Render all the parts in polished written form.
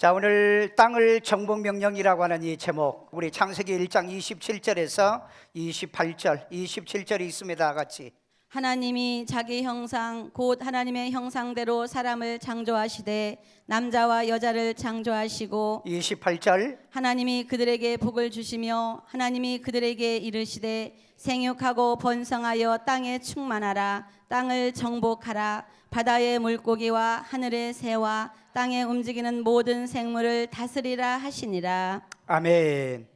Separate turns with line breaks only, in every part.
자, 오늘 땅을 정복명령이라고 하는 이 제목, 우리 창세기 1장 27절에서 28절, 27절이 있습니다. 같이.
하나님이 자기 형상 곧 하나님의 형상대로 사람을 창조하시되 남자와 여자를 창조하시고
28절.
하나님이 그들에게 복을 주시며 하나님이 그들에게 이르시되 생육하고 번성하여 땅에 충만하라. 땅을 정복하라. 바다의 물고기와 하늘의 새와 땅에 움직이는 모든 생물을 다스리라 하시니라.
아멘.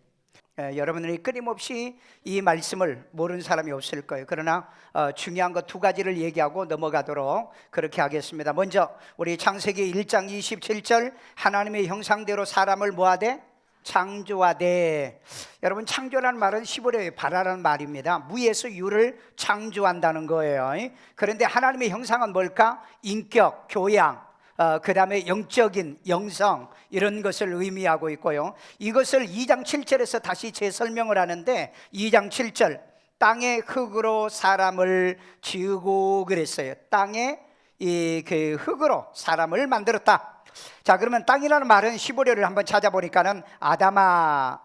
여러분들이 끊임없이 이 말씀을 모르는 사람이 없을 거예요. 그러나 중요한 것 두 가지를 얘기하고 넘어가도록 그렇게 하겠습니다. 먼저 우리 창세기 1장 27절, 하나님의 형상대로 사람을 뭐하되? 창조하되. 여러분, 창조라는 말은 히브리어의 바라라는 말입니다. 무에서 유를 창조한다는 거예요. 그런데 하나님의 형상은 뭘까? 인격, 교양, 그 다음에 영적인 영성, 이런 것을 의미하고 있고요. 이것을 2장 7절에서 다시 재설명을 하는데 2장 7절, 땅의 흙으로 사람을 지으고 그랬어요. 땅의 그 흙으로 사람을 만들었다. 자, 그러면 땅이라는 말은 히브리어를 한번 찾아보니까는 아다마,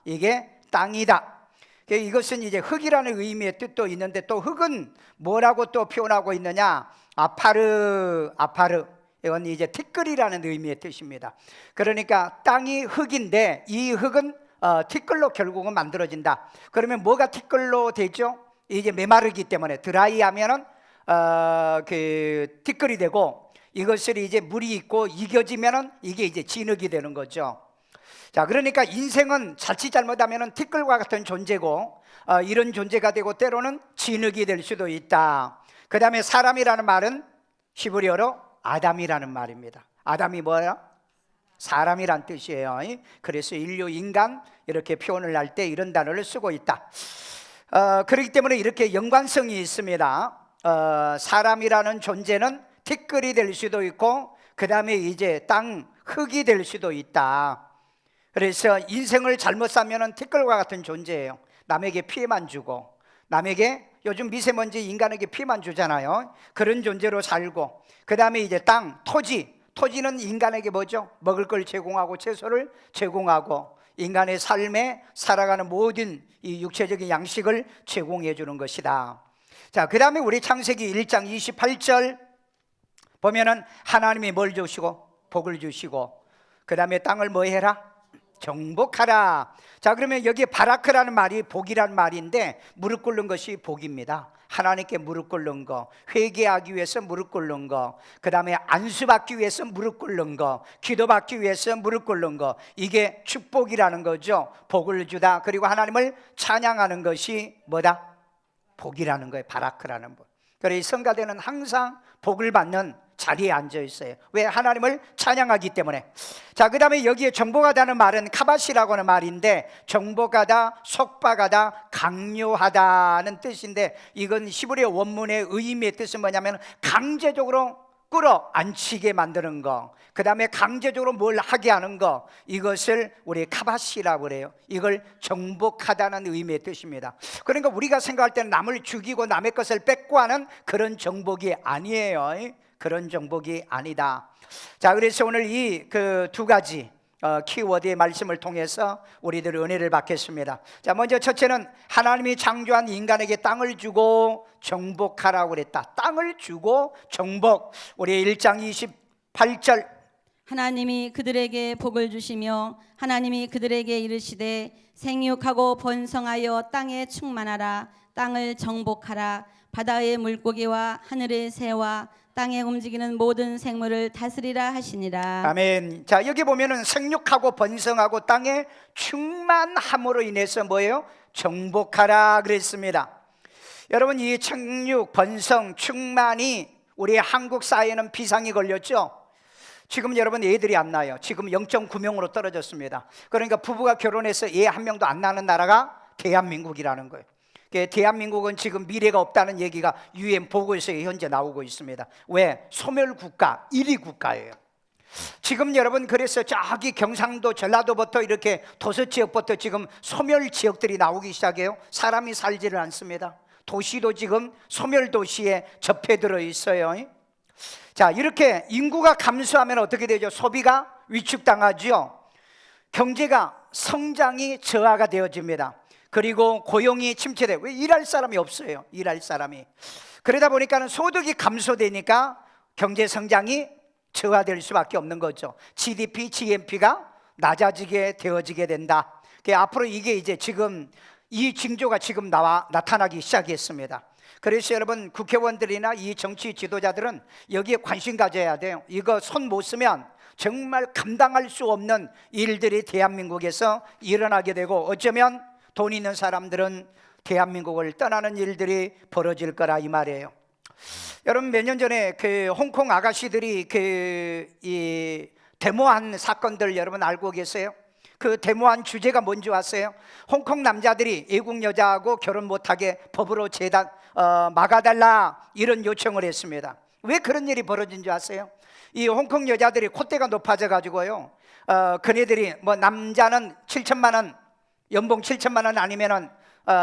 이게 땅이다. 이것은 이제 흙이라는 의미의 뜻도 있는데, 또 흙은 뭐라고 또 표현하고 있느냐? 아파르. 이건 이제 티끌이라는 의미의 뜻입니다. 그러니까 땅이 흙인데 이 흙은 티끌로 결국은 만들어진다. 그러면 뭐가 티끌로 되죠? 이제 메마르기 때문에 드라이하면은 그 티끌이 되고, 이것을 이제 물이 있고 익혀지면은 이게 이제 진흙이 되는 거죠. 자, 그러니까 인생은 자칫 잘못하면은 티끌과 같은 존재고, 이런 존재가 되고 때로는 진흙이 될 수도 있다. 그 다음에 사람이라는 말은 히브리어로 아담이라는 말입니다. 아담이 뭐야? 사람이란 뜻이에요. 그래서 인류, 인간 이렇게 표현을 할 때 이런 단어를 쓰고 있다. 그렇기 때문에 이렇게 연관성이 있습니다. 사람이라는 존재는 티끌이 될 수도 있고, 그 다음에 이제 땅 흙이 될 수도 있다. 그래서 인생을 잘못 살면은 티끌과 같은 존재예요. 남에게 피해만 주고, 남에게 요즘 미세먼지 인간에게 피해만 주잖아요. 그런 존재로 살고, 그 다음에 이제 땅, 토지는 인간에게 뭐죠? 먹을 걸 제공하고 채소를 제공하고 인간의 삶에 살아가는 모든 이 육체적인 양식을 제공해 주는 것이다. 자, 그 다음에 우리 창세기 1장 28절 보면은 하나님이 뭘 주시고? 복을 주시고, 그 다음에 땅을 뭐 해라? 정복하라. 자, 그러면 여기에 바라크라는 말이 복이라는 말인데, 무릎 꿇는 것이 복입니다. 하나님께 무릎 꿇는 거, 회개하기 위해서 무릎 꿇는 거, 그 다음에 안수받기 위해서 무릎 꿇는 거, 기도받기 위해서 무릎 꿇는 거, 이게 축복이라는 거죠. 복을 주다. 그리고 하나님을 찬양하는 것이 뭐다? 복이라는 거예요. 바라크라는 복. 그래서 성가대는 항상 복을 받는 자리에 앉아 있어요. 왜? 하나님을 찬양하기 때문에. 자, 그 다음에 여기에 정복하다는 말은 카바시라고 하는 말인데, 정복하다, 속박하다, 강요하다는 뜻인데, 이건 히브리어 원문의 의미의 뜻은 뭐냐면 강제적으로 끌어안치게 만드는 거, 그 다음에 강제적으로 뭘 하게 하는 거, 이것을 우리 카바시라고 그래요. 이걸 정복하다는 의미의 뜻입니다. 그러니까 우리가 생각할 때는 남을 죽이고 남의 것을 뺏고 하는 그런 정복이 아니에요. 그런 정복이 아니다. 자, 그래서 오늘 이 그 두 가지 키워드의 말씀을 통해서 우리들 은혜를 받겠습니다. 자, 먼저 첫째는 하나님이 창조한 인간에게 땅을 주고 정복하라고 그랬다. 땅을 주고 정복. 우리 1장 28절,
하나님이 그들에게 복을 주시며 하나님이 그들에게 이르시되 생육하고 번성하여 땅에 충만하라. 땅을 정복하라. 바다의 물고기와 하늘의 새와 땅에 움직이는 모든 생물을 다스리라 하시니라.
아멘. 자, 여기 보면은 생육하고 번성하고 땅에 충만함으로 인해서 뭐예요? 정복하라 그랬습니다. 여러분, 이 생육, 번성, 충만이 우리 한국 사회에는 비상이 걸렸죠. 지금 여러분 애들이 안 나요. 지금 0.9명으로 떨어졌습니다. 그러니까 부부가 결혼해서 애 한 명도 안 나는 나라가 대한민국이라는 거예요. 대한민국은 지금 미래가 없다는 얘기가 UN 보고서에 현재 나오고 있습니다. 왜? 소멸국가, 1위 국가예요. 지금 여러분, 그래서 저기 경상도, 전라도부터 이렇게 도서지역부터 지금 소멸지역들이 나오기 시작해요. 사람이 살지를 않습니다. 도시도 지금 소멸도시에 접해 들어 있어요. 자, 이렇게 인구가 감소하면 어떻게 되죠? 소비가 위축당하죠. 경제가 성장이 저하가 되어집니다. 그리고 고용이 침체돼. 왜? 일할 사람이 없어요. 일할 사람이. 그러다 보니까는 소득이 감소되니까 경제 성장이 저하될 수밖에 없는 거죠. GDP, GNP가 낮아지게 되어지게 된다. 앞으로 이게 이제 지금 이 징조가 지금 나타나기 시작했습니다. 그래서 여러분, 국회의원들이나 이 정치 지도자들은 여기에 관심 가져야 돼요. 이거 손 못 쓰면 정말 감당할 수 없는 일들이 대한민국에서 일어나게 되고, 어쩌면 돈 있는 사람들은 대한민국을 떠나는 일들이 벌어질 거라 이 말이에요. 여러분, 몇 년 전에 그 홍콩 아가씨들이 이 데모한 사건들 여러분 알고 계세요? 그 데모한 주제가 뭔지 아세요? 홍콩 남자들이 외국 여자하고 결혼 못하게 법으로 막아달라, 이런 요청을 했습니다. 왜 그런 일이 벌어진 줄 아세요? 이 홍콩 여자들이 콧대가 높아져 가지고요, 그네들이 뭐 남자는 7천만 원, 연봉 7천만 원 아니면은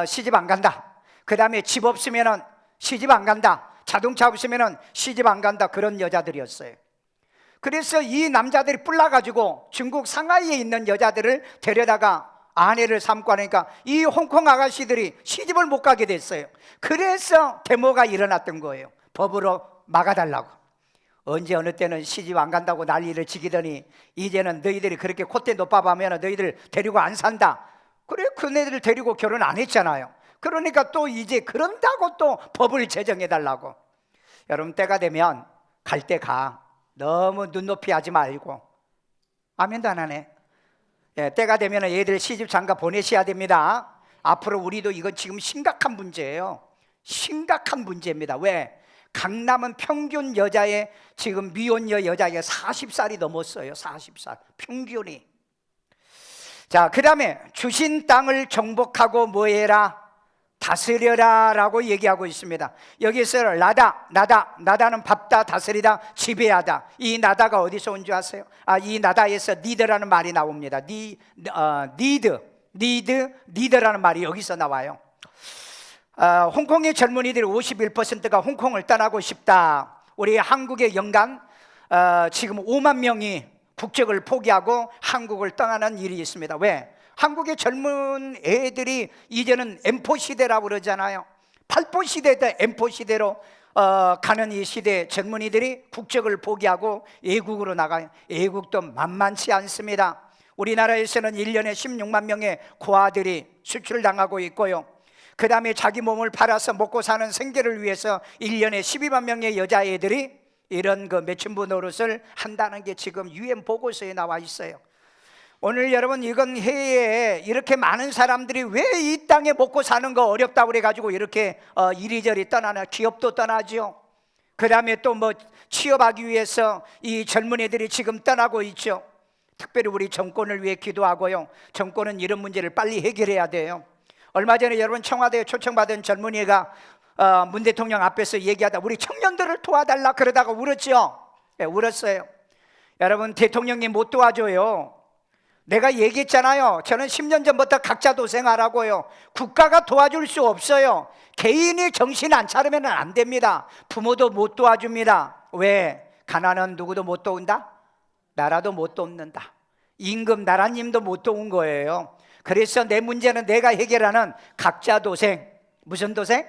시집 안 간다. 그 다음에 집 없으면은 시집 안 간다. 자동차 없으면은 시집 안 간다. 그런 여자들이었어요. 그래서 이 남자들이 뿔나가지고 중국 상하이에 있는 여자들을 데려다가 아내를 삼고 하니까 이 홍콩 아가씨들이 시집을 못 가게 됐어요. 그래서 데모가 일어났던 거예요. 법으로 막아달라고. 언제 어느 때는 시집 안 간다고 난리를 치기더니 이제는 너희들이 그렇게 콧대 높아가면 너희들 데리고 안 산다. 그래, 그네들을 데리고 결혼 안 했잖아요. 그러니까 또 이제 그런다고 또 법을 제정해달라고. 여러분, 때가 되면 갈 때 가. 너무 눈높이 하지 말고. 아멘도 안 하네. 예, 때가 되면 얘들 시집 장가 보내셔야 됩니다. 앞으로 우리도 이건 지금 심각한 문제예요. 심각한 문제입니다. 왜? 강남은 평균 여자의 지금 미혼녀 여자의 40살이 넘었어요. 40살 평균이. 자, 그 다음에 주신 땅을 정복하고 뭐해라? 다스려라 라고 얘기하고 있습니다. 여기서 나다는 밟다, 다스리다, 지배하다. 이 나다가 어디서 온 줄 아세요? 이 나다에서 니드라는 말이 나옵니다. 니드라는 말이 여기서 나와요. 홍콩의 젊은이들 51%가 홍콩을 떠나고 싶다. 우리 한국의 연간 지금 5만 명이 국적을 포기하고 한국을 떠나는 일이 있습니다. 왜? 한국의 젊은 애들이 이제는 M4 시대라고 그러잖아요. 8포 시대다 M4 시대로 가는 이 시대 젊은이들이 국적을 포기하고 외국으로 나가요. 외국도 만만치 않습니다. 우리나라에서는 1년에 16만 명의 고아들이 수출당하고 있고요. 그 다음에 자기 몸을 팔아서 먹고 사는 생계를 위해서 1년에 12만 명의 여자애들이 이런 그 매춘부 노릇을 한다는 게 지금 UN 보고서에 나와 있어요. 오늘 여러분, 이건 해외에 이렇게 많은 사람들이 왜 이 땅에 먹고 사는 거 어렵다고 그래가지고 이렇게 이리저리 떠나나, 기업도 떠나죠. 그 다음에 또 뭐 취업하기 위해서 이 젊은이들이 지금 떠나고 있죠. 특별히 우리 정권을 위해 기도하고요. 정권은 이런 문제를 빨리 해결해야 돼요. 얼마 전에 여러분, 청와대에 초청받은 젊은이가 문 대통령 앞에서 얘기하다 우리 청년들을 도와달라 그러다가 울었죠. 네, 울었어요. 여러분, 대통령님 못 도와줘요. 내가 얘기했잖아요. 저는 10년 전부터 각자 도생하라고요. 국가가 도와줄 수 없어요. 개인이 정신 안 차리면 안 됩니다. 부모도 못 도와줍니다. 왜? 가난은 누구도 못 도운다? 나라도 못 돕는다. 임금 나라님도 못 도운 거예요. 그래서 내 문제는 내가 해결하는 각자 도생. 무슨 도생?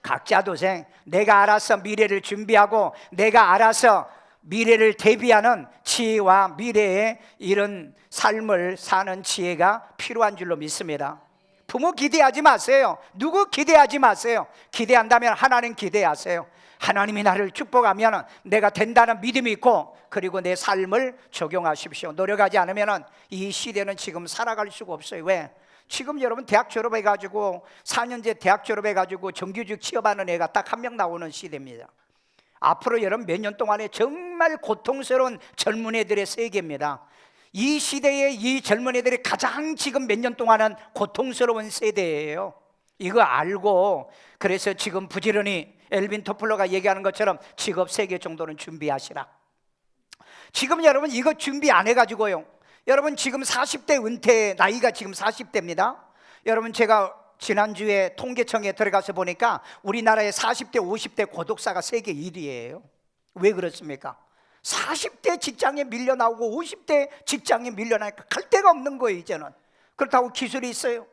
각자 도생. 내가 알아서 미래를 준비하고 내가 알아서 미래를 대비하는 지혜와 미래의 이런 삶을 사는 지혜가 필요한 줄로 믿습니다. 부모 기대하지 마세요. 누구 기대하지 마세요. 기대한다면 하나님 기대하세요. 하나님이 나를 축복하면 내가 된다는 믿음이 있고, 그리고 내 삶을 적용하십시오. 노력하지 않으면 이 시대는 지금 살아갈 수가 없어요. 왜? 지금 여러분 대학 졸업해가지고 4년제 대학 졸업해가지고 정규직 취업하는 애가 딱 한 명 나오는 시대입니다. 앞으로 여러분 몇 년 동안에 정말 고통스러운 젊은이들의 세계입니다. 이 시대에 이 젊은이들이 가장 지금 몇 년 동안은 고통스러운 세대예요. 이거 알고, 그래서 지금 부지런히 엘빈 토플러가 얘기하는 것처럼 직업 3개 정도는 준비하시라. 지금 여러분 이거 준비 안 해가지고요, 여러분 지금 40대 은퇴 나이가 지금 40대입니다. 여러분, 제가 지난주에 통계청에 들어가서 보니까 우리나라의 40대 50대 고독사가 세계 1위예요 왜 그렇습니까? 40대 직장에 밀려나오고 50대 직장에 밀려나니까 갈 데가 없는 거예요. 이제는. 그렇다고 기술이 있어요?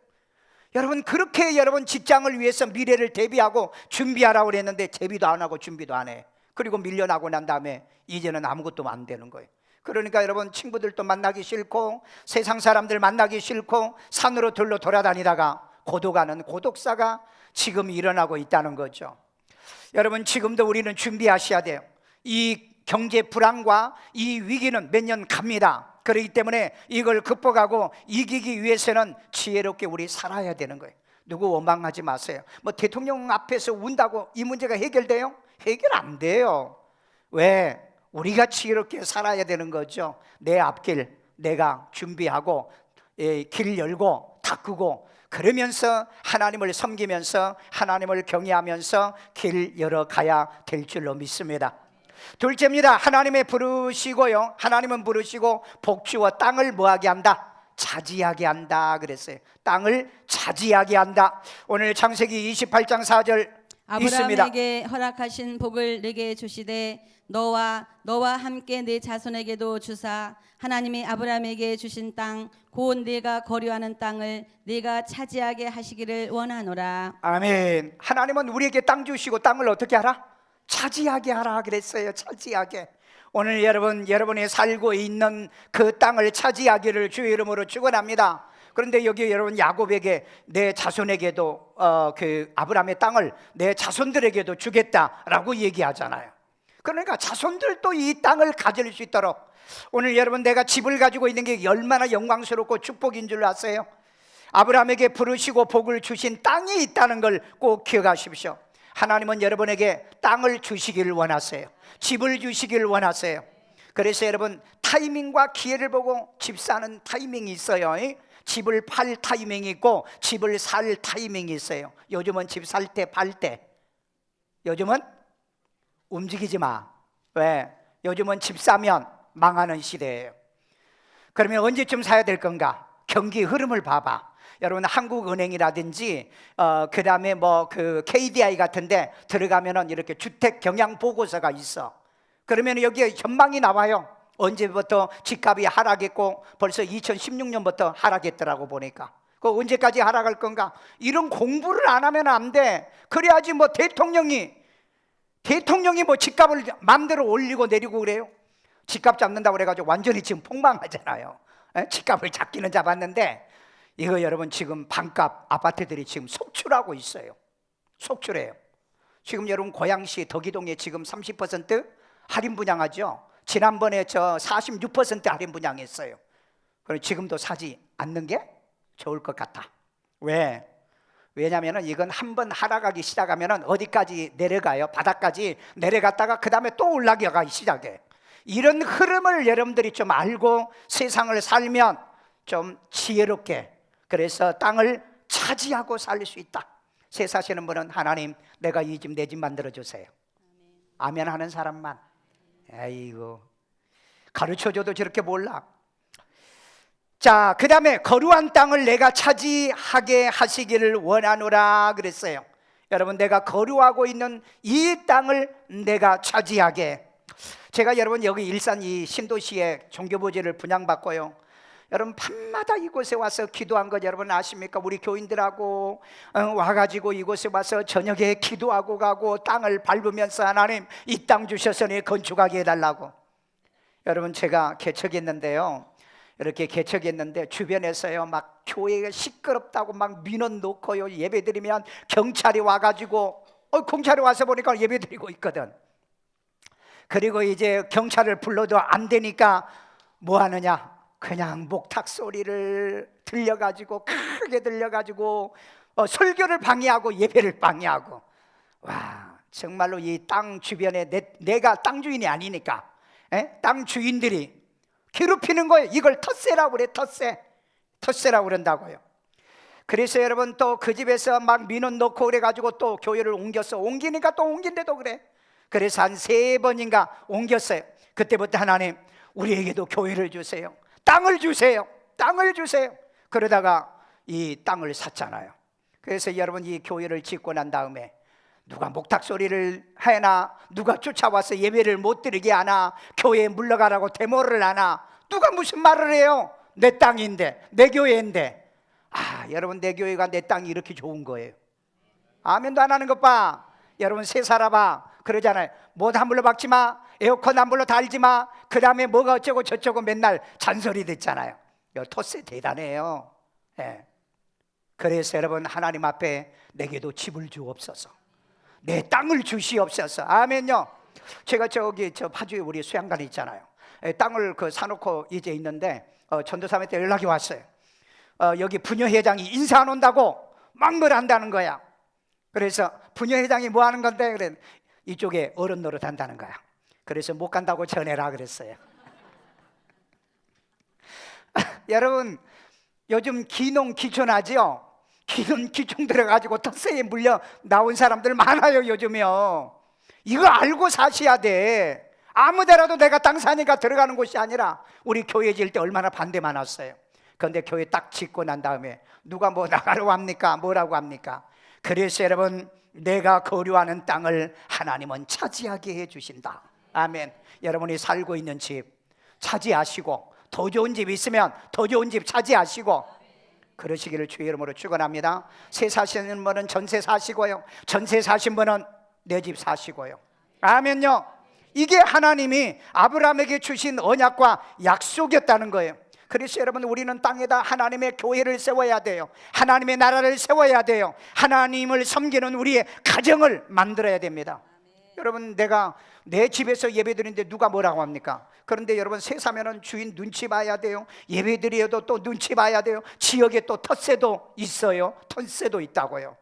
여러분, 그렇게 여러분 직장을 위해서 미래를 대비하고 준비하라고 그랬는데 대비도 안 하고 준비도 안 해. 그리고 밀려나고 난 다음에 이제는 아무것도 안 되는 거예요. 그러니까 여러분, 친구들도 만나기 싫고 세상 사람들 만나기 싫고 산으로 들로 돌아다니다가 고독하는 고독사가 지금 일어나고 있다는 거죠. 여러분, 지금도 우리는 준비하셔야 돼요. 이 경제 불안과 이 위기는 몇 년 갑니다. 그렇기 때문에 이걸 극복하고 이기기 위해서는 지혜롭게 우리 살아야 되는 거예요. 누구 원망하지 마세요. 뭐 대통령 앞에서 운다고 이 문제가 해결돼요? 해결 안 돼요. 왜? 우리가 지혜롭게 살아야 되는 거죠. 내 앞길 내가 준비하고 길 열고 닦고 그러면서 하나님을 섬기면서 하나님을 경외하면서 길 열어가야 될 줄로 믿습니다. 둘째입니다. 하나님의 부르시고요, 하나님은 부르시고 복주어 땅을 뭐하게 한다? 차지하게 한다 그랬어요. 땅을 차지하게 한다. 오늘 창세기 28장 4절 있습니다.
아브라함에게 허락하신 복을 내게 주시되 너와 함께 내 자손에게도 주사 하나님이 아브라함에게 주신 땅 곧 네가 거류하는 땅을 네가 차지하게 하시기를 원하노라.
아멘. 하나님은 우리에게 땅 주시고 땅을 어떻게 하라? 차지하게 하라 그랬어요. 차지하게. 오늘 여러분이 살고 있는 그 땅을 차지하기를 주의 이름으로 축원합니다. 그런데 여기 여러분 야곱에게 내 자손에게도 그 아브라함의 땅을 내 자손들에게도 주겠다라고 얘기하잖아요. 그러니까 자손들도 이 땅을 가질 수 있도록 오늘 여러분 내가 집을 가지고 있는 게 얼마나 영광스럽고 축복인 줄 아세요? 아브라함에게 부르시고 복을 주신 땅이 있다는 걸 꼭 기억하십시오. 하나님은 여러분에게 땅을 주시기를 원하세요. 집을 주시기를 원하세요. 그래서 여러분 타이밍과 기회를 보고 집 사는 타이밍이 있어요. 집을 팔 타이밍이 있고 집을 살 타이밍이 있어요. 요즘은 집 살 때 팔 때, 요즘은 움직이지 마. 왜? 요즘은 집 사면 망하는 시대예요. 그러면 언제쯤 사야 될 건가? 경기 흐름을 봐봐. 여러분 한국은행이라든지 그 다음에 뭐 그 KDI 같은데 들어가면은 이렇게 주택 경향 보고서가 있어. 그러면 여기에 전망이 나와요. 언제부터 집값이 하락했고 벌써 2016년부터 하락했더라고 보니까. 그 언제까지 하락할 건가? 이런 공부를 안 하면 안 돼. 그래야지 뭐 대통령이 뭐 집값을 마음대로 올리고 내리고 그래요. 집값 잡는다고 그래가지고 완전히 지금 폭망하잖아요. 집값을 잡기는 잡았는데 이거 여러분 지금 반값 아파트들이 지금 속출하고 있어요. 속출해요. 지금 여러분 고양시 덕이동에 지금 30% 할인 분양하죠. 지난번에 저 46% 할인 분양했어요. 그럼 지금도 사지 않는 게 좋을 것 같아. 왜? 왜냐하면 이건 한번 하락하기 시작하면 어디까지 내려가요? 바닥까지 내려갔다가 그 다음에 또 올라가기 시작해. 이런 흐름을 여러분들이 좀 알고 세상을 살면 좀 지혜롭게, 그래서 땅을 차지하고 살 수 있다. 새 사시는 분은 하나님 내가 이 집 내 집 만들어주세요. 아멘 하는 사람만. 아이고 가르쳐줘도 저렇게 몰라. 자, 그 다음에 거루한 땅을 내가 차지하게 하시기를 원하노라 그랬어요. 여러분 내가 거루하고 있는 이 땅을 내가 차지하게. 제가 여러분 여기 일산 이 신도시에 종교부지를 분양받고요, 여러분 밤마다 이곳에 와서 기도한 거 여러분 아십니까? 우리 교인들하고 와가지고 이곳에 와서 저녁에 기도하고 가고 땅을 밟으면서 하나님 이 땅 주셔서니 건축하게 해달라고. 여러분 제가 개척했는데요, 이렇게 개척했는데 주변에서요 막 교회가 시끄럽다고 막 민원 놓고요, 예배 드리면 경찰이 와가지고 경찰이 와서 보니까 예배 드리고 있거든. 그리고 이제 경찰을 불러도 안 되니까 뭐 하느냐, 그냥 목탁 소리를 들려가지고 크게 들려가지고 설교를 방해하고 예배를 방해하고. 와, 정말로 이 땅 주변에 내가 땅 주인이 아니니까 땅 주인들이 괴롭히는 거예요. 이걸 텃세라고 그래. 텃세라고 그런다고요. 그래서 여러분 또 그 집에서 막 민원 넣고 그래가지고 또 교회를 옮기니까 또 옮긴데도 그래. 그래서 한 3번인가 옮겼어요. 그때부터 하나님 우리에게도 교회를 주세요, 땅을 주세요, 땅을 주세요. 그러다가 이 땅을 샀잖아요. 그래서 여러분 이 교회를 짓고 난 다음에 누가 목탁 소리를 하나, 누가 쫓아와서 예배를 못 드리게 하나, 교회에 물러가라고 데모를 하나, 누가 무슨 말을 해요? 내 땅인데, 내 교회인데. 여러분, 내 교회가 내 땅이 이렇게 좋은 거예요. 아멘도 안 하는 것 봐. 여러분, 새 살아봐. 그러잖아요. 못 함부로 박지 마, 에어컨 함부로 달지 마, 그 다음에 뭐가 어쩌고 저쩌고 맨날 잔소리 듣잖아요. 토세 대단해요. 그래서 여러분, 하나님 앞에 내게도 집을 주옵소서, 내 땅을 주시옵소서. 아멘요. 제가 저기 저 파주에 우리 수양관 있잖아요. 땅을 사놓고 이제 있는데 전도사님한테 연락이 왔어요. 여기 부녀회장이 인사 안 온다고 막 뭐한다는 거야. 그래서 부녀회장이 뭐 하는 건데? 그래, 이쪽에 어른 노릇 한다는 거야. 그래서 못 간다고 전해라 그랬어요. 여러분, 요즘 기농 기촌하지요? 기농 기촌 들어가지고 텃세에 물려 나온 사람들 많아요 요즘이요. 이거 알고 사셔야 돼. 아무데라도 내가 땅 사니까 들어가는 곳이 아니라, 우리 교회 질 때 얼마나 반대 많았어요. 그런데 교회 딱 짓고 난 다음에 누가 뭐 나가라고 합니까? 뭐라고 합니까? 그래서 여러분, 내가 거류하는 땅을 하나님은 차지하게 해주신다. 아멘. 여러분이 살고 있는 집 차지하시고, 더 좋은 집 있으면 더 좋은 집 차지하시고 그러시기를 주의 이름으로 축원합니다. 새 사시는 분은 전세 사시고요, 전세 사신 분은 내 집 사시고요. 아멘요. 이게 하나님이 아브라함에게 주신 언약과 약속이었다는 거예요. 그래서 여러분, 우리는 땅에다 하나님의 교회를 세워야 돼요. 하나님의 나라를 세워야 돼요. 하나님을 섬기는 우리의 가정을 만들어야 됩니다. 여러분, 내가 내 집에서 예배드리는데 누가 뭐라고 합니까? 그런데 여러분, 세사면은 주인 눈치 봐야 돼요. 예배드려도 또 눈치 봐야 돼요. 지역에 또 텃세도 있어요. 텃세도 있다고요.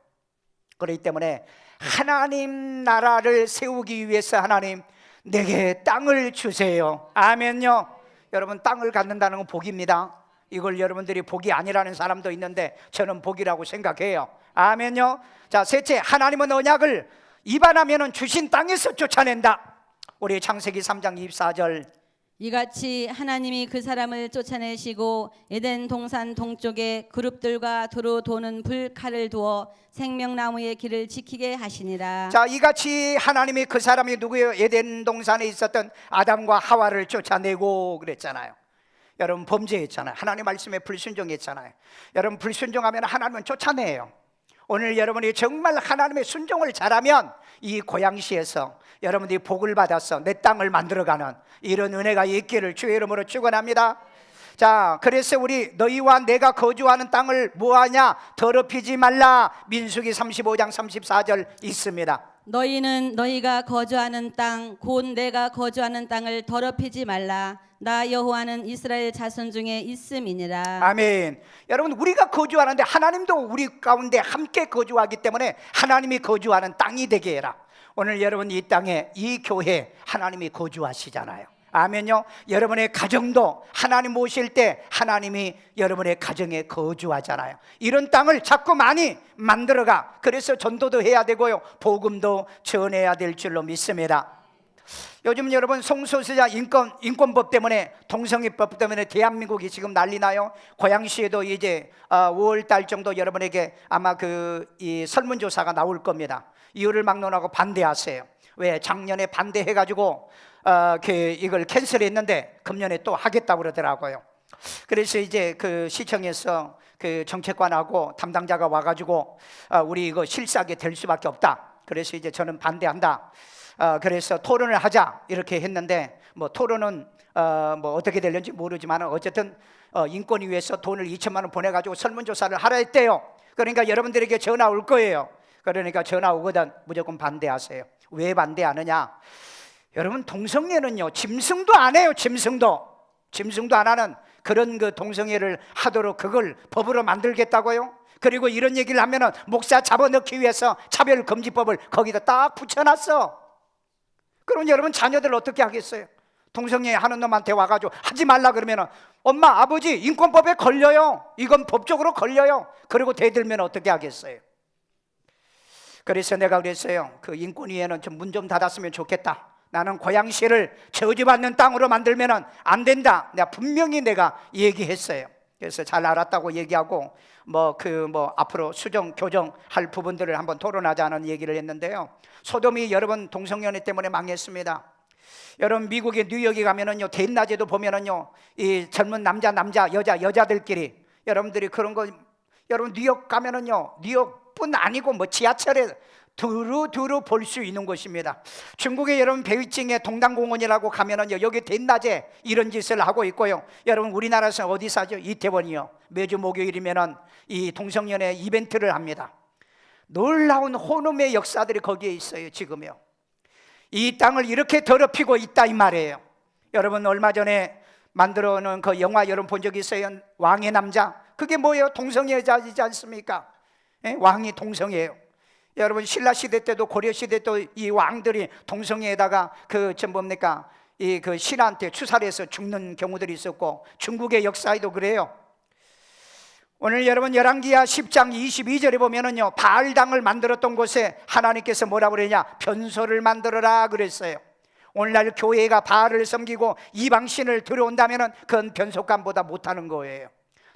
그렇기 때문에 하나님 나라를 세우기 위해서 하나님, 내게 땅을 주세요. 아멘요. 여러분, 땅을 갖는다는 건 복입니다. 이걸 여러분들이 복이 아니라는 사람도 있는데 저는 복이라고 생각해요. 아멘요. 자, 셋째, 하나님은 언약을 위반하면 주신 땅에서 쫓아낸다. 우리 창세기 3장 24절.
이같이 하나님이 그 사람을 쫓아내시고 에덴 동산 동쪽에 그룹들과 두루 도는 불칼을 두어 생명나무의 길을 지키게 하시니라.
자, 이같이 하나님이 그 사람이 누구예요? 에덴 동산에 있었던 아담과 하와를 쫓아내고 그랬잖아요. 여러분, 범죄했잖아요. 하나님 말씀에 불순종했잖아요. 여러분, 불순종하면 하나님은 쫓아내요. 오늘 여러분이 정말 하나님의 순종을 잘하면 이 고양시에서 여러분들이 복을 받아서 내 땅을 만들어가는 이런 은혜가 있기를 주의 이름으로 축원합니다. 자, 그래서 우리 너희와 내가 거주하는 땅을 뭐하냐? 더럽히지 말라. 민수기 35장 34절 있습니다.
너희는 너희가 거주하는 땅 곧 내가 거주하는 땅을 더럽히지 말라. 나 여호와는 이스라엘 자손 중에 있음이니라.
아멘. 여러분, 우리가 거주하는데 하나님도 우리 가운데 함께 거주하기 때문에 하나님이 거주하는 땅이 되게 해라. 오늘 여러분, 이 땅에, 이 교회 하나님이 거주하시잖아요. 아멘요. 여러분의 가정도 하나님 모실 때 하나님이 여러분의 가정에 거주하잖아요. 이런 땅을 자꾸 많이 만들어가. 그래서 전도도 해야 되고요, 복음도 전해야 될 줄로 믿습니다. 요즘 여러분, 성소수자 인권법 때문에, 동성애법 때문에 대한민국이 지금 난리 나요. 고양시에도 이제 5월 달 정도 여러분에게 아마 이 설문조사가 나올 겁니다. 이유를 막론하고 반대하세요. 왜? 작년에 반대해가지고 이걸 캔슬했는데 금년에 또 하겠다고 그러더라고요. 그래서 이제 그 시청에서 그 정책관하고 담당자가 와가지고 우리 이거 실시하게 될 수밖에 없다. 그래서 이제 저는 반대한다. 그래서 토론을 하자 이렇게 했는데, 뭐 토론은 뭐 어떻게 될는지 모르지만 어쨌든 인권을 위해서 돈을 2천만 원 보내가지고 설문조사를 하라 했대요. 그러니까 여러분들에게 전화 올 거예요. 그러니까 전화 오거든 무조건 반대하세요. 왜 반대하느냐? 여러분, 동성애는요, 짐승도 안 해요. 짐승도 안 하는 그런 그 동성애를 하도록 그걸 법으로 만들겠다고요? 그리고 이런 얘기를 하면은 목사 잡아넣기 위해서 차별금지법을 거기다 딱 붙여놨어. 그럼 여러분, 자녀들 어떻게 하겠어요? 동성애 하는 놈한테 와가지고 하지 말라 그러면은 엄마, 아버지, 인권법에 걸려요. 이건 법적으로 걸려요. 그리고 대들면 어떻게 하겠어요? 그래서 내가 그랬어요. 그 인권위에는 좀 문 좀 닫았으면 좋겠다. 나는 고양시를 저주받는 땅으로 만들면 안 된다. 내가 분명히 얘기했어요. 그래서 잘 알았다고 얘기하고 앞으로 수정 교정할 부분들을 한번 토론하자는 얘기를 했는데요. 소돔이 여러분 동성연애 때문에 망했습니다. 여러분 미국의 뉴욕에 가면은요, 대낮에도 보면은요, 이 젊은 남자 여자들끼리 여러분들이 그런 거, 여러분 뉴욕 가면은요, 뉴욕뿐 아니고 지하철에 두루 볼 수 있는 곳입니다. 중국의 여러분 베이징의 동당공원이라고 가면은요, 여기 대낮에 이런 짓을 하고 있고요. 여러분 우리나라에서 어디서 하죠? 이태원이요. 매주 목요일이면은 이 동성연애 이벤트를 합니다. 놀라운 혼음의 역사들이 거기에 있어요. 지금요. 이 땅을 이렇게 더럽히고 있다 이 말이에요. 여러분 얼마 전에 만들어 놓은 그 영화 여러분 본 적 있어요? 왕의 남자. 그게 뭐예요? 동성애자이지 않습니까? 예? 왕이 동성애예요. 여러분 신라 시대 때도 고려 시대 때도 이 왕들이 동성애에다가 그 신하한테 추살해서 죽는 경우들이 있었고, 중국의 역사에도 그래요. 오늘 여러분 열왕기하 10장 22절에 보면은요, 바알당을 만들었던 곳에 하나님께서 뭐라고 그러냐? 변소를 만들어라 그랬어요. 오늘날 교회가 바알을 섬기고 이방신을 들여온다면은 그건 변속관보다 못하는 거예요.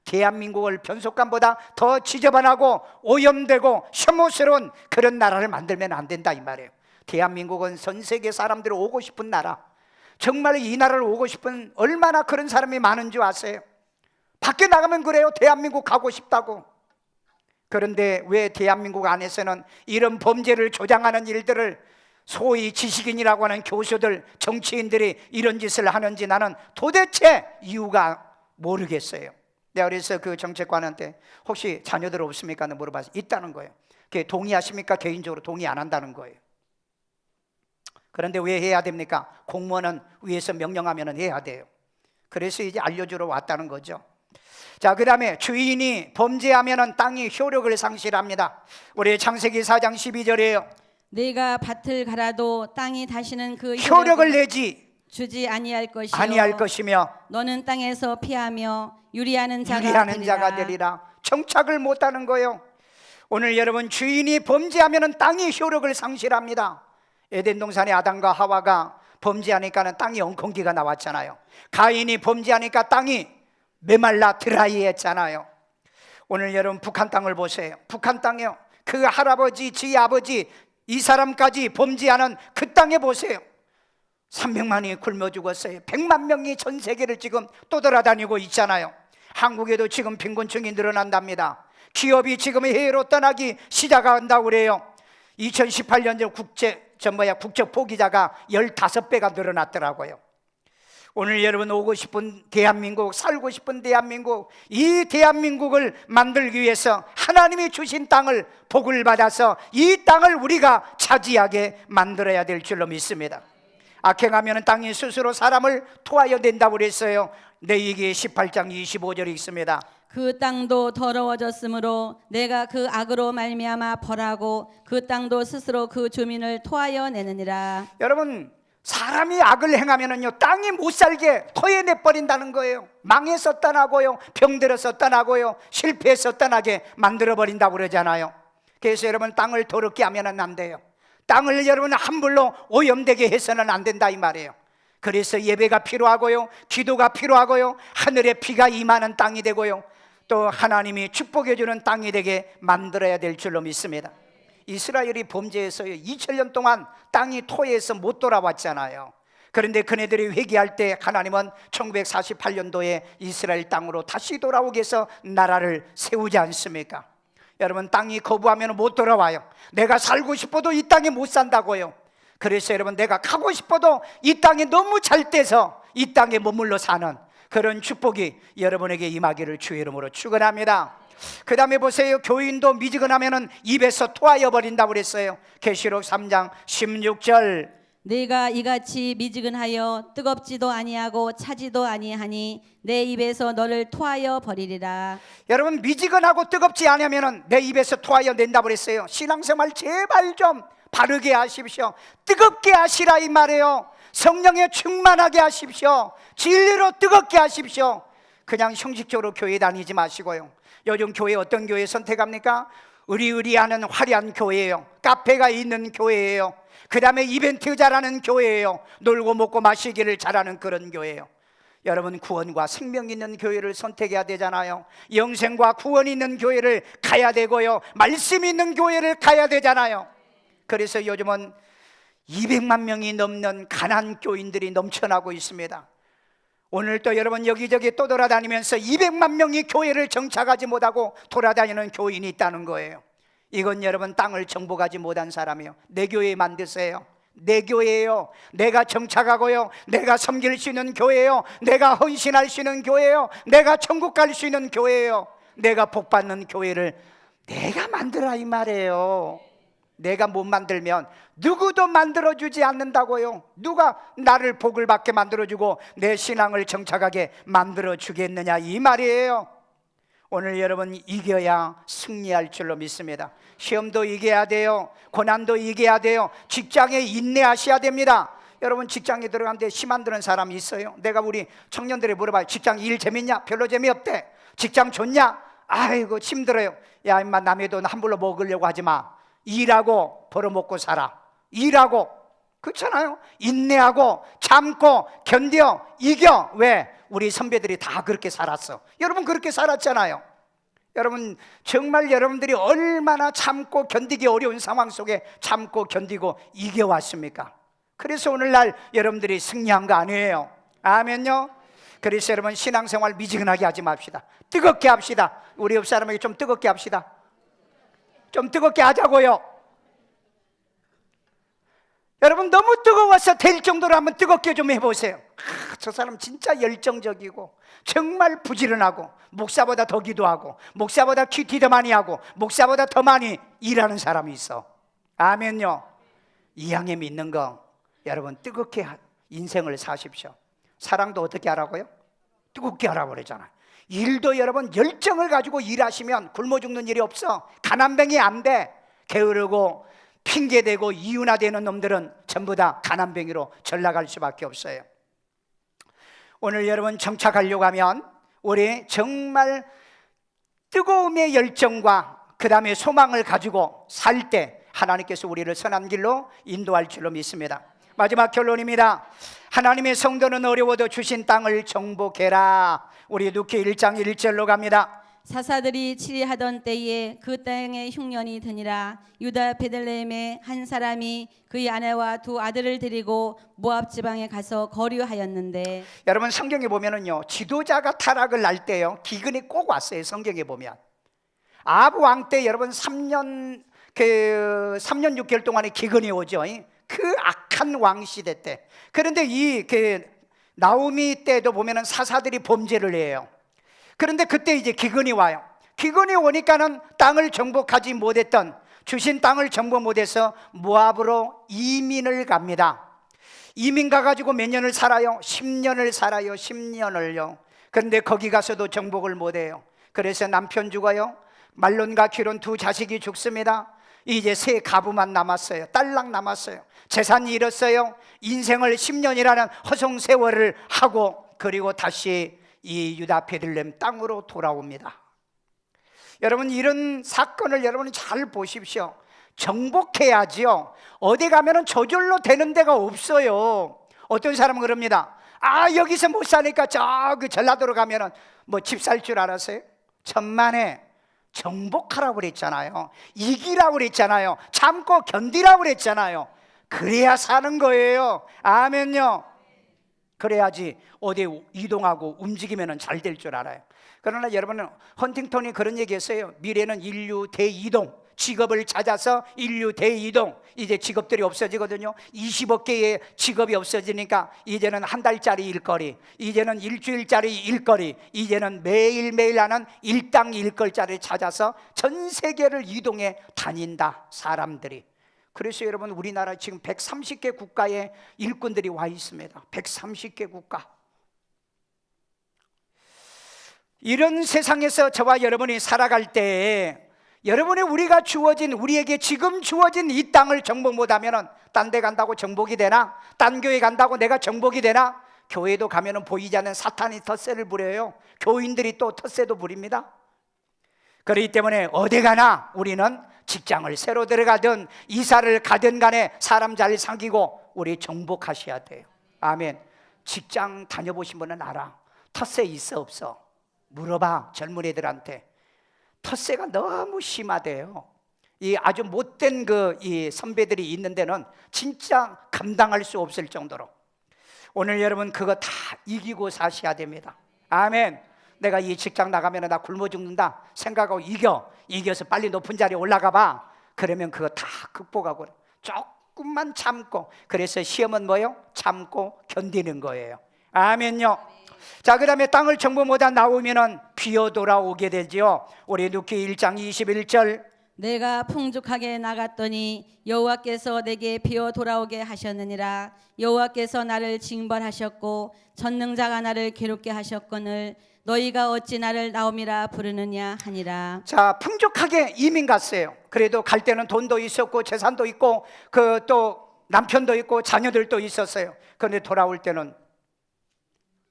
대한민국을 변속관보다 더 지저분하고 오염되고 혐오스러운 그런 나라를 만들면 안 된다 이 말이에요. 대한민국은 전 세계 사람들이 오고 싶은 나라, 정말 이 나라를 오고 싶은 얼마나 그런 사람이 많은 줄 아세요? 밖에 나가면 그래요. 대한민국 가고 싶다고. 그런데 왜 대한민국 안에서는 이런 범죄를 조장하는 일들을 소위 지식인이라고 하는 교수들, 정치인들이 이런 짓을 하는지 나는 도대체 이유가 모르겠어요. 내가 그래서 그 정책관한테 혹시 자녀들 없습니까? 물어봐서 있다는 거예요. 그게 동의하십니까? 개인적으로 동의 안 한다는 거예요. 그런데 왜 해야 됩니까? 공무원은 위에서 명령하면 해야 돼요. 그래서 이제 알려주러 왔다는 거죠. 자, 그 다음에 주인이 범죄하면 땅이 효력을 상실합니다. 우리 창세기 4장 12절이에요.
내가 밭을 갈아도 땅이 다시는 그
효력을 내지
주지 아니할 것이며
너는
땅에서 피하며 유리하는 자가
되리라. 정착을 못하는 거예요. 오늘 여러분 주인이 범죄하면 땅이 효력을 상실합니다. 에덴 동산의 아담과 하와가 범죄하니까는 땅이 엉겅기가 나왔잖아요. 가인이 범죄하니까 땅이 메말라 드라이했잖아요. 오늘 여러분 북한 땅을 보세요. 북한 땅이요, 그 할아버지, 지 아버지 이 사람까지 범죄하는 그 땅에 보세요. 300만이 굶어 죽었어요. 100만 명이 전 세계를 지금 떠돌아다니고 있잖아요. 한국에도 지금 빈곤층이 늘어난답니다. 기업이 지금 해외로 떠나기 시작한다고 그래요. 2018년 국적 포기자가 15배가 늘어났더라고요. 오늘 여러분 오고 싶은 대한민국, 살고 싶은 대한민국, 이 대한민국을 만들기 위해서 하나님이 주신 땅을 복을 받아서 이 땅을 우리가 차지하게 만들어야 될 줄로 믿습니다. 악행하면 땅이 스스로 사람을 토하여 낸다고 그랬어요. 레위기 18장 25절이 있습니다.
그 땅도 더러워졌으므로 내가 그 악으로 말미암아 벌하고 그 땅도 스스로 그 주민을 토하여 내느니라.
여러분 사람이 악을 행하면은요, 땅이 못 살게 토해내 버린다는 거예요. 망해서 떠나고요, 병들어서 떠나고요, 실패해서 떠나게 만들어 버린다고 그러잖아요. 그래서 여러분 땅을 더럽게 하면은 안 돼요. 땅을 여러분 함부로 오염되게 해서는 안 된다 이 말이에요. 그래서 예배가 필요하고요, 기도가 필요하고요, 하늘의 비가 임하는 땅이 되고요, 또 하나님이 축복해 주는 땅이 되게 만들어야 될 줄로 믿습니다. 이스라엘이 범죄해서요 2000년 동안 땅이 토해서 못 돌아왔잖아요. 그런데 그네들이 회개할 때 하나님은 1948년도에 이스라엘 땅으로 다시 돌아오게 해서 나라를 세우지 않습니까? 여러분 땅이 거부하면 못 돌아와요. 내가 살고 싶어도 이 땅에 못 산다고요. 그래서 여러분 내가 가고 싶어도 이 땅에 너무 잘 돼서 이 땅에 머물러 사는 그런 축복이 여러분에게 임하기를 주의 이름으로 축원합니다. 그 다음에 보세요. 교인도 미지근하면 입에서 토하여 버린다고 그랬어요. 계시록 3장 16절.
내가 이같이 미지근하여 뜨겁지도 아니하고 차지도 아니하니 내 입에서 너를 토하여 버리리라.
여러분 미지근하고 뜨겁지 않으면 내 입에서 토하여 낸다고 그랬어요. 신앙생활 제발 좀 바르게 하십시오. 뜨겁게 하시라 이 말이에요. 성령에 충만하게 하십시오. 진리로 뜨겁게 하십시오. 그냥 형식적으로 교회 다니지 마시고요. 요즘 교회 어떤 교회 선택합니까? 의리의리하는 화려한 교회예요. 카페가 있는 교회예요. 그 다음에 이벤트 잘하는 교회예요. 놀고 먹고 마시기를 잘하는 그런 교회예요. 여러분 구원과 생명이 있는 교회를 선택해야 되잖아요. 영생과 구원이 있는 교회를 가야 되고요, 말씀이 있는 교회를 가야 되잖아요. 그래서 요즘은 200만 명이 넘는 가난 교인들이 넘쳐나고 있습니다. 오늘 또 여러분 여기저기 또 돌아다니면서 200만 명이 교회를 정착하지 못하고 돌아다니는 교인이 있다는 거예요. 이건 여러분 땅을 정복하지 못한 사람이요. 내 교회 만드세요. 내 교회예요. 내가 정착하고요, 내가 섬길 수 있는 교회예요. 내가 헌신할 수 있는 교회예요. 내가 천국 갈 수 있는 교회예요. 내가 복 받는 교회를 내가 만들어, 이 말이에요. 내가 못 만들면 누구도 만들어주지 않는다고요. 누가 나를 복을 받게 만들어주고 내 신앙을 정착하게 만들어주겠느냐, 이 말이에요. 오늘 여러분 이겨야 승리할 줄로 믿습니다. 시험도 이겨야 돼요. 고난도 이겨야 돼요. 직장에 인내하셔야 됩니다. 여러분 직장에 들어가는데 심 안 드는 사람이 있어요. 내가 우리 청년들이 물어봐요. 직장 일 재밌냐? 별로 재미없대. 직장 좋냐? 아이고 힘들어요. 야 임마, 남의 돈 함부로 먹으려고 하지 마. 일하고 벌어먹고 살아. 일하고, 그렇잖아요. 인내하고 참고 견뎌 이겨. 왜? 우리 선배들이 다 그렇게 살았어. 여러분 그렇게 살았잖아요. 여러분 정말 여러분들이 얼마나 참고 견디기 어려운 상황 속에 참고 견디고 이겨왔습니까? 그래서 오늘날 여러분들이 승리한 거 아니에요. 아멘요. 그래서 여러분 신앙생활 미지근하게 하지 맙시다. 뜨겁게 합시다. 우리 옆 사람에게 좀 뜨겁게 합시다. 좀 뜨겁게 하자고요. 여러분 너무 뜨거워서 될 정도로 한번 뜨겁게 좀 해보세요. 저 사람 진짜 열정적이고 정말 부지런하고 목사보다 더 기도하고 목사보다 큐티 더 많이 하고 목사보다 더 많이 일하는 사람이 있어. 아멘요. 이왕에 믿는 거 여러분 뜨겁게 인생을 사십시오. 사랑도 어떻게 하라고요? 뜨겁게 하라고 그러잖아요. 일도 여러분 열정을 가지고 일하시면 굶어 죽는 일이 없어. 가난병이 안 돼. 게으르고 핑계대고 이윤화되는 놈들은 전부 다 가난병이로 전락할 수밖에 없어요. 오늘 여러분 정착하려고 하면 우리 정말 뜨거움의 열정과 그 다음에 소망을 가지고 살 때 하나님께서 우리를 선한 길로 인도할 줄로 믿습니다. 마지막 결론입니다. 하나님의 성도는 어려워도 주신 땅을 정복해라. 우리 누게 1장 1절로 갑니다.
사사들이 치리하던 때에 그 땅에 흉년이 드니라. 유다 베들레헴에 한 사람이 그의 아내와 두 아들을 데리고 모압 지방에 가서 거류하였는데,
여러분 성경에 보면은요, 지도자가 타락을 날 때요 기근이 꼭 왔어요. 성경에 보면 아합 왕 때 여러분 3년 6개월 동안의 기근이 오죠. 그 악한 왕 시대 때. 그런데 이 나오미 때도 보면은 사사들이 범죄를 해요. 그런데 그때 이제 기근이 와요. 기근이 오니까는 땅을 정복하지 못했던, 주신 땅을 정복 못해서 모압으로 이민을 갑니다. 이민 가가지고 몇 년을 살아요? 10년을 살아요. 10년을요. 그런데 거기 가서도 정복을 못해요. 그래서 남편 죽어요. 말론과 기론 두 자식이 죽습니다. 이제 세 가부만 남았어요. 딸랑 남았어요. 재산이 잃었어요. 인생을 10년이라는 허송세월을 하고 그리고 다시 이 유다 베들레헴 땅으로 돌아옵니다. 여러분 이런 사건을 여러분이 잘 보십시오. 정복해야지요. 어디 가면은 저절로 되는 데가 없어요. 어떤 사람은 그럽니다. 아 여기서 못 사니까 저기 전라도로 가면은 뭐 집 살 줄 알았어요? 천만에 정복하라고 그랬잖아요. 이기라고 그랬잖아요. 참고 견디라고 그랬잖아요. 그래야 사는 거예요. 아멘요. 그래야지 어디 이동하고 움직이면 잘 될 줄 알아요. 그러나 여러분은 헌팅턴이 그런 얘기했어요. 미래는 인류 대이동, 직업을 찾아서 인류 대이동. 이제 직업들이 없어지거든요. 20억 개의 직업이 없어지니까 이제는 한 달짜리 일거리, 이제는 일주일짜리 일거리, 이제는 매일매일 하는 일당 일거리짜리 찾아서 전 세계를 이동해 다닌다 사람들이. 그래서 여러분 우리나라 지금 130개 국가에 일꾼들이 와 있습니다. 130개 국가. 이런 세상에서 저와 여러분이 살아갈 때 여러분의 우리에게 지금 주어진 이 땅을 정복 못하면 딴 데 간다고 정복이 되나? 딴 교회 간다고 내가 정복이 되나? 교회도 가면 보이지 않는 사탄이 텃세를 부려요. 교인들이 또 텃세도 부립니다. 그렇기 때문에 어디 가나 우리는 직장을 새로 들어가든 이사를 가든 간에 사람 잘 사귀고 우리 정복하셔야 돼요. 아멘. 직장 다녀보신 분은 알아. 텃세 있어 없어? 물어봐, 젊은이들한테. 텃세가 너무 심하대요. 이 아주 못된 이 선배들이 있는 데는 진짜 감당할 수 없을 정도로. 오늘 여러분 그거 다 이기고 사셔야 됩니다. 아멘. 내가 이 직장 나가면 나 굶어 죽는다 생각하고 이겨서 빨리 높은 자리에 올라가 봐. 그러면 그거 다 극복하고 조금만 참고. 그래서 시험은 뭐예요? 참고 견디는 거예요. 아멘요. 자, 그 다음에 땅을 정보 못한 나오면은 비어 돌아오게 되지요. 우리 누기 1장 21절.
내가 풍족하게 나갔더니 여호와께서 내게 비어 돌아오게 하셨느니라. 여호와께서 나를 징벌하셨고 전능자가 나를 괴롭게 하셨거늘 너희가 어찌 나를 나옴이라 부르느냐 하니라.
자, 풍족하게 이민 갔어요. 그래도 갈 때는 돈도 있었고 재산도 있고 그 또 남편도 있고 자녀들도 있었어요. 그런데 돌아올 때는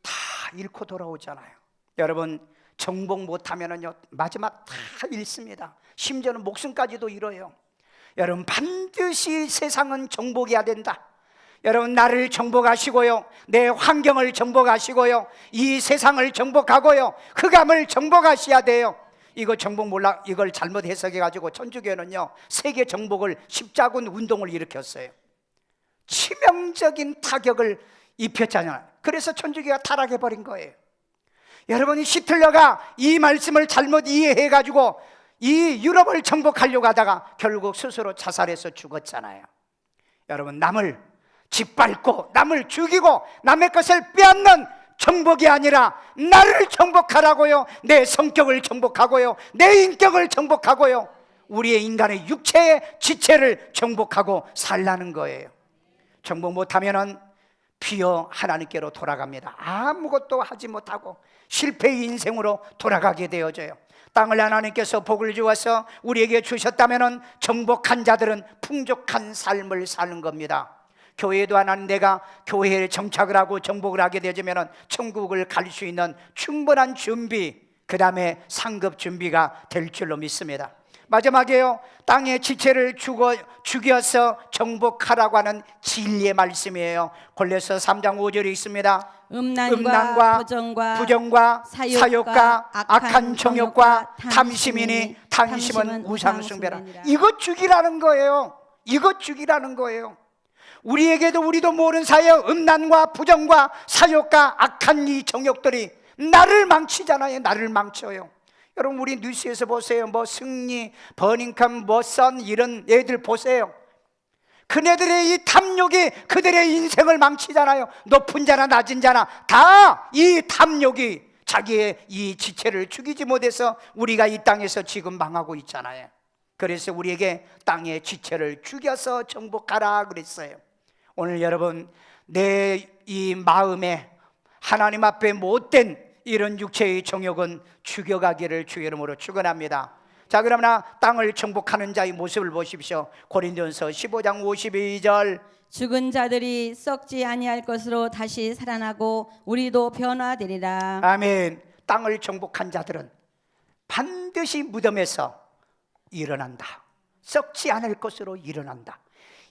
다 잃고 돌아오잖아요. 여러분 정복 못하면은요 마지막 다 잃습니다. 심지어는 목숨까지도 잃어요. 여러분 반드시 세상은 정복해야 된다. 여러분 나를 정복하시고요, 내 환경을 정복하시고요, 이 세상을 정복하고요, 흑암을 정복하셔야 돼요. 이거 정복 몰라, 이걸 잘못 해석해 가지고 천주교는요 세계 정복을 십자군 운동을 일으켰어요. 치명적인 타격을 입혔잖아요. 그래서 천주교가 타락해 버린 거예요. 여러분이 히틀러가 이 말씀을 잘못 이해해 가지고 이 유럽을 정복하려고 하다가 결국 스스로 자살해서 죽었잖아요. 여러분 남을 짓밟고 남을 죽이고 남의 것을 빼앗는 정복이 아니라 나를 정복하라고요, 내 성격을 정복하고요, 내 인격을 정복하고요, 우리의 인간의 육체의 지체를 정복하고 살라는 거예요. 정복 못하면은 비어 하나님께로 돌아갑니다. 아무것도 하지 못하고 실패의 인생으로 돌아가게 되어져요. 땅을 하나님께서 복을 주어서 우리에게 주셨다면은 정복한 자들은 풍족한 삶을 사는 겁니다. 교회도 하나님 내가 교회에 정착을 하고 정복을 하게 되면은 천국을 갈 수 있는 충분한 준비, 그 다음에 상급 준비가 될 줄로 믿습니다. 마지막에요, 땅의 지체를 죽여서 정복하라고 하는 진리의 말씀이에요. 골로새 3장 5절에 있습니다.
음란과
부정과 사욕과 악한 정욕과 탐심이니 탐심은 우상숭배라. 이것 죽이라는 거예요. 이것 죽이라는 거예요. 우리도 모르는 사이에 음란과 부정과 사욕과 악한 이 정욕들이 나를 망치잖아요. 나를 망쳐요. 여러분 우리 뉴스에서 보세요. 뭐 승리, 버닝썬, 선 이런 애들 보세요. 그네들의 이 탐욕이 그들의 인생을 망치잖아요. 높은 자나 낮은 자나 다 이 탐욕이 자기의 이 지체를 죽이지 못해서 우리가 이 땅에서 지금 망하고 있잖아요. 그래서 우리에게 땅의 지체를 죽여서 정복하라 그랬어요. 오늘 여러분 내 이 마음에 하나님 앞에 못된 이런 육체의 정욕은 죽여가기를 주의 이름으로 축원합니다. 자, 그러나 땅을 정복하는 자의 모습을 보십시오. 고린도전서 15장 52절.
죽은 자들이 썩지 아니할 것으로 다시 살아나고 우리도 변화되리라.
아멘. 땅을 정복한 자들은 반드시 무덤에서 일어난다. 썩지 않을 것으로 일어난다.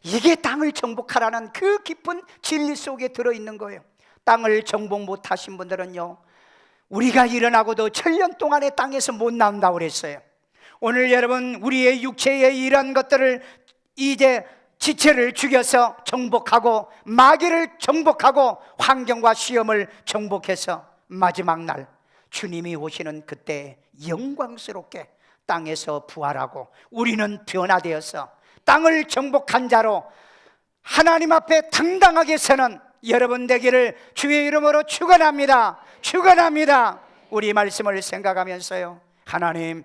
이게 땅을 정복하라는 그 깊은 진리 속에 들어있는 거예요. 땅을 정복 못하신 분들은요, 우리가 일어나고도 천년 동안의 땅에서 못 나온다고 그랬어요. 오늘 여러분 우리의 육체의 이런 것들을 이제 지체를 죽여서 정복하고 마귀를 정복하고 환경과 시험을 정복해서 마지막 날 주님이 오시는 그때 영광스럽게 땅에서 부활하고 우리는 변화되어서 땅을 정복한 자로 하나님 앞에 당당하게 서는 여러분 되기를 주의 이름으로 축원합니다. 축원합니다. 우리 말씀을 생각하면서요, 하나님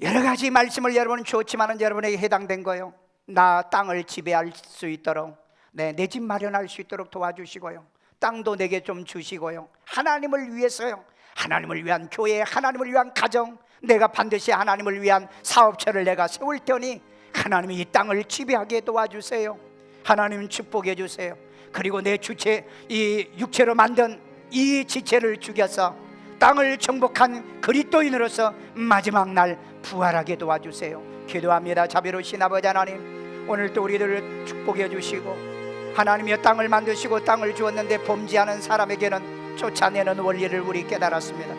여러 가지 말씀을 여러분은 주었지만 여러분에게 해당된 거예요. 나 땅을 지배할 수 있도록 내 집 마련할 수 있도록 도와주시고요, 땅도 내게 좀 주시고요, 하나님을 위해서요, 하나님을 위한 교회, 하나님을 위한 가정, 내가 반드시 하나님을 위한 사업체를 내가 세울 테니 하나님이 이 땅을 지배하게 도와주세요. 하나님 축복해 주세요. 그리고 내 주체, 이 육체로 만든 이 지체를 죽여서 땅을 정복한 그리스도인으로서 마지막 날 부활하게 도와주세요. 기도합니다. 자비로우신 아버지 하나님, 오늘도 우리들을 축복해 주시고 하나님이여 땅을 만드시고 땅을 주었는데 범죄하는 사람에게는 쫓아내는 원리를 우리 깨달았습니다.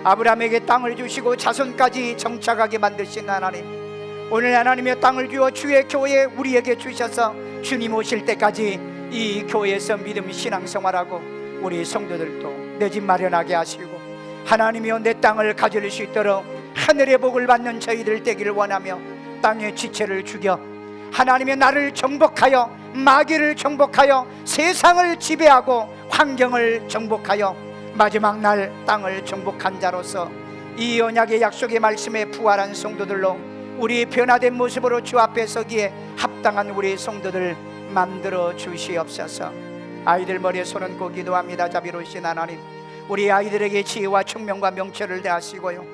아브라함에게 땅을 주시고 자손까지 정착하게 만드신 하나님, 오늘 하나님의 땅을 주어 주의 교회 우리에게 주셔서 주님 오실 때까지 이 교회에서 믿음 신앙생활하고 우리 성도들도 내 집 마련하게 하시고, 하나님이여 내 땅을 가질 수 있도록 하늘의 복을 받는 저희들 되기를 원하며, 땅의 지체를 죽여 하나님의 나를 정복하여 마귀를 정복하여 세상을 지배하고 환경을 정복하여 마지막 날 땅을 정복한 자로서 이 언약의 약속의 말씀에 부활한 성도들로 우리 변화된 모습으로 주 앞에 서기에 합당한 우리 성도들 만들어 주시옵소서. 아이들 머리에 손은 고 기도합니다. 자비로우신 하나님, 우리 아이들에게 지혜와 총명과 명철을 대하시고요,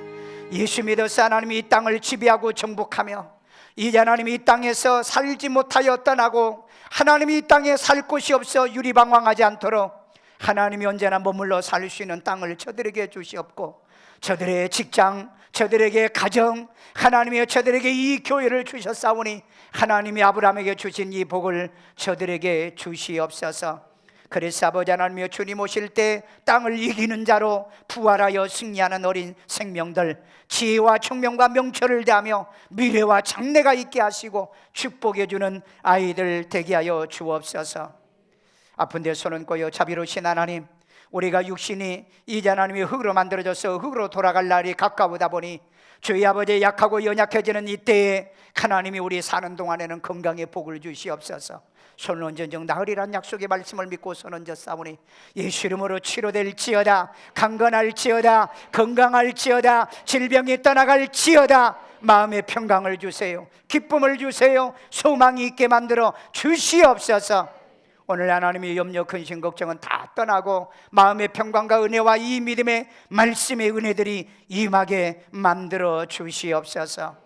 예수 믿어서 하나님이 이 땅을 지배하고 정복하며 이제 하나님이 이 땅에서 살지 못하여 떠나고 하나님이 이 땅에 살 곳이 없어 유리방황하지 않도록 하나님이 언제나 머물러 살 수 있는 땅을 저들에게 주시옵고, 저들의 직장, 저들에게 가정, 하나님이 저들에게 이 교회를 주셨사오니 하나님이 아브라함에게 주신 이 복을 저들에게 주시옵소서. 그래서 아버지 하나님이여, 주님 오실 때 땅을 이기는 자로 부활하여 승리하는 어린 생명들, 지혜와 총명과 명철을 다하며 미래와 장래가 있게 하시고 축복해 주는 아이들 되게 하여 주옵소서. 아픈 데 손은 꼬여 자비로우신 하나님, 우리가 육신이 이제 하나님이 흙으로 만들어져서 흙으로 돌아갈 날이 가까우다 보니 주의 아버지 약하고 연약해지는 이때에 하나님이 우리 사는 동안에는 건강의 복을 주시옵소서. 손을 얹은 나으리란 약속의 말씀을 믿고 손 얹어 싸우니 예수 이름으로 치료될지어다, 강건할지어다, 건강할지어다, 질병이 떠나갈지어다. 마음의 평강을 주세요, 기쁨을 주세요, 소망이 있게 만들어 주시옵소서. 오늘 하나님의 염려, 근심, 걱정은 다 떠나고 마음의 평강과 은혜와 이 믿음의 말씀의 은혜들이 임하게 만들어 주시옵소서.